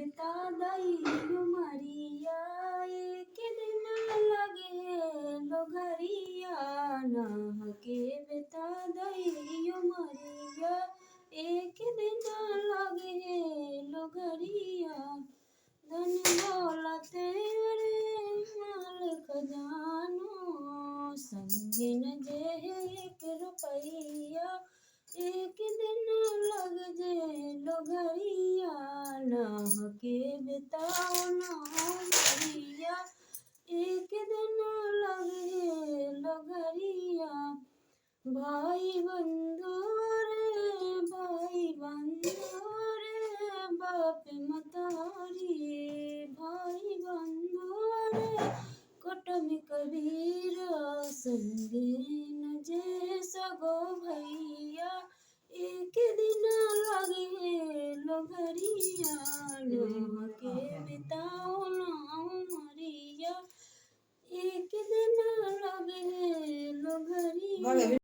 बिता दई उमरिया एक दिन लगे लोगरिया नाह के बिता दई उमरिया एक दिन लगे लोगरिया धन दौलत रे माल खजानो संगे न जे एक रुपैया एक दिन लग जे लोगरिया नाह के बिताओ ना मरिया एक दिन लगे लोगरिया भाई बंधु रे बाप मतारी भाई बंधु रे कुटुम कबीर संगे न जे सगो भैया एक दिन लगे लोगरिया नाह के बिताओ ना मरिया एक दिन लगे लोगरिया।